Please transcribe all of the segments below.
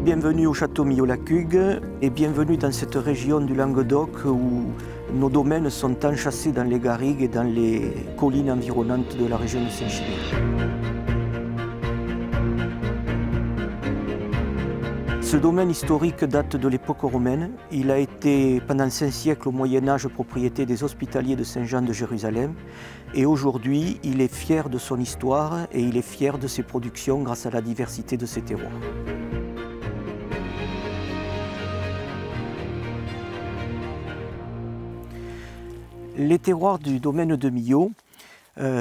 Bienvenue au château Millau-Lacugue et bienvenue dans cette région du Languedoc où nos domaines sont enchâssés dans les garrigues et dans les collines environnantes de la région de Saint-Chinière. Ce domaine historique date de l'époque romaine. Il a été pendant 5 siècles au Moyen-Âge propriété des hospitaliers de Saint-Jean de Jérusalem. Et aujourd'hui, il est fier de son histoire et il est fier de ses productions grâce à la diversité de ses terroirs. Les terroirs du domaine de Millau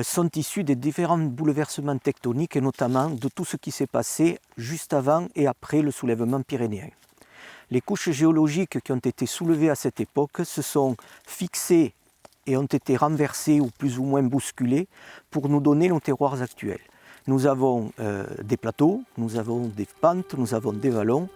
sont issus des différents bouleversements tectoniques et notamment de tout ce qui s'est passé juste avant et après le soulèvement pyrénéen. Les couches géologiques qui ont été soulevées à cette époque se sont fixées et ont été renversées ou plus ou moins bousculées pour nous donner nos terroirs actuels. Nous avons des plateaux, nous avons des pentes, nous avons des vallons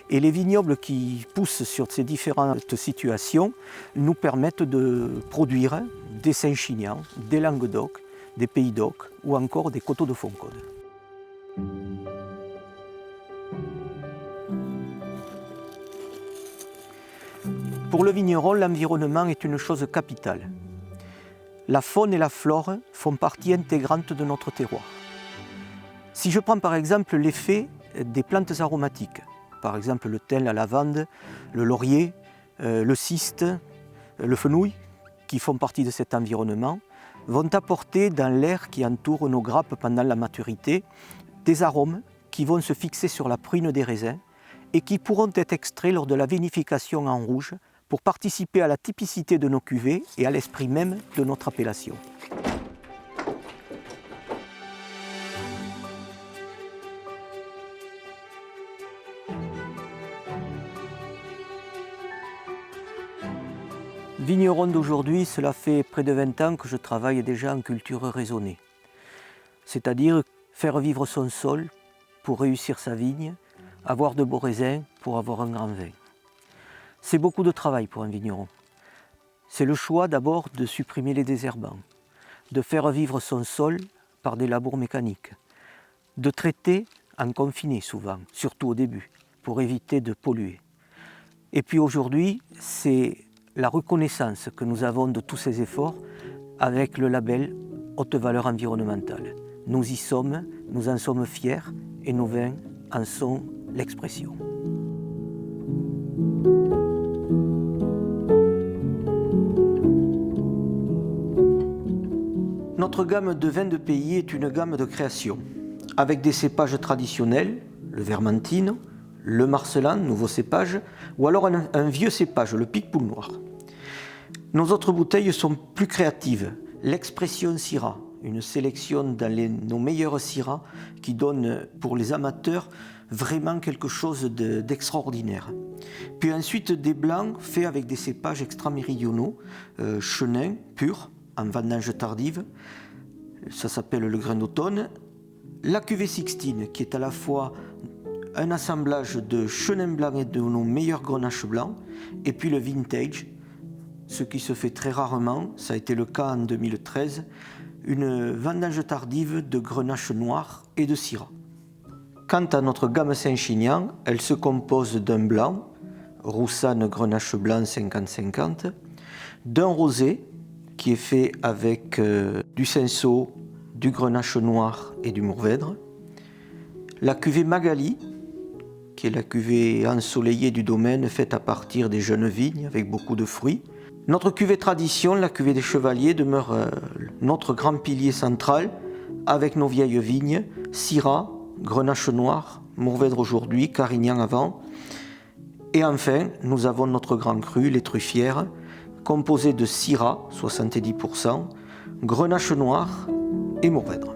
et les vignobles qui poussent sur ces différentes situations nous permettent de produire des Saint-Chinian, des Languedoc, des Pays d'Oc ou encore des coteaux de Foncaude. Pour le vigneron, l'environnement est une chose capitale. La faune et la flore font partie intégrante de notre terroir. Si je prends par exemple l'effet des plantes aromatiques, par exemple le thym, la lavande, le laurier, le cyste, le fenouil, qui font partie de cet environnement, vont apporter dans l'air qui entoure nos grappes pendant la maturité des arômes qui vont se fixer sur la pruine des raisins et qui pourront être extraits lors de la vinification en rouge pour participer à la typicité de nos cuvées et à l'esprit même de notre appellation. Vigneron d'aujourd'hui, cela fait près de 20 ans que je travaille déjà en culture raisonnée. C'est-à-dire faire vivre son sol pour réussir sa vigne, avoir de beaux raisins pour avoir un grand vin. C'est beaucoup de travail pour un vigneron. C'est le choix d'abord de supprimer les désherbants, de faire vivre son sol par des labours mécaniques, de traiter en confiné souvent, surtout au début, pour éviter de polluer. Et puis aujourd'hui, c'est la reconnaissance que nous avons de tous ces efforts avec le label Haute Valeur Environnementale. Nous y sommes, nous en sommes fiers et nos vins en sont l'expression. Notre gamme de vins de pays est une gamme de création, avec des cépages traditionnels, le Vermentino, le Marcellan, nouveau cépage, ou alors un vieux cépage, le Picpoul noir. Nos autres bouteilles sont plus créatives. L'Expression Syrah, une sélection dans nos meilleurs Syrahs qui donne pour les amateurs vraiment quelque chose d'extraordinaire. Puis ensuite des blancs faits avec des cépages extraméridionaux, chenin pur, en vendange tardive, ça s'appelle le grain d'automne. La cuvée Sixtine qui est à la fois un assemblage de chenin blanc et de nos meilleurs grenaches blancs, et puis le vintage, ce qui se fait très rarement, ça a été le cas en 2013, une vendange tardive de grenache noire et de syrah. Quant à notre gamme Saint-Chinian, elle se compose d'un blanc, Roussanne grenache blanc 50-50, d'un rosé qui est fait avec du cinsault, du grenache noir et du mourvèdre, la cuvée Magali, qui est la cuvée ensoleillée du domaine faite à partir des jeunes vignes avec beaucoup de fruits. Notre cuvée tradition, la cuvée des Chevaliers, demeure notre grand pilier central avec nos vieilles vignes, Syrah, Grenache noir, Mourvèdre aujourd'hui, Carignan avant. Et enfin, nous avons notre grand cru, les Truffières, composé de Syrah, 70%, Grenache noir et Mourvèdre.